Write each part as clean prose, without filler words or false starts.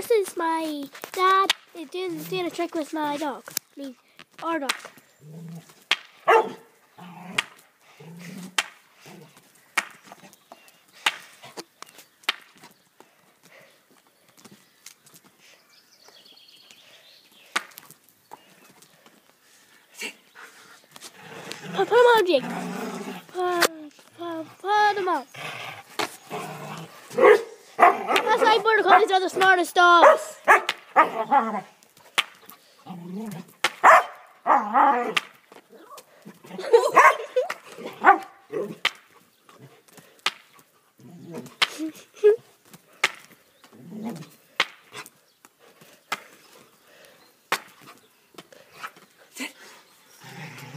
this is my dad doing a trick with my dog. Our dog. Put him on, Jake. Put him on. That's why Border Collies are the smartest dogs.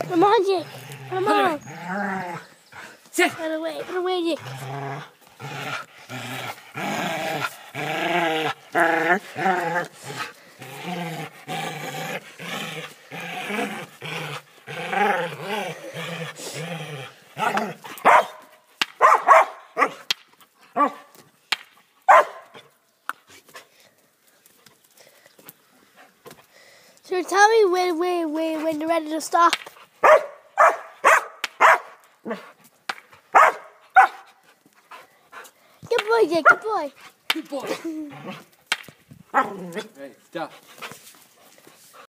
Come on, Jake. Come on. Sit. Put away, Jake. So tell me when you're ready to stop. Good boy, Jake. Good boy. Good boy. Ready, stop.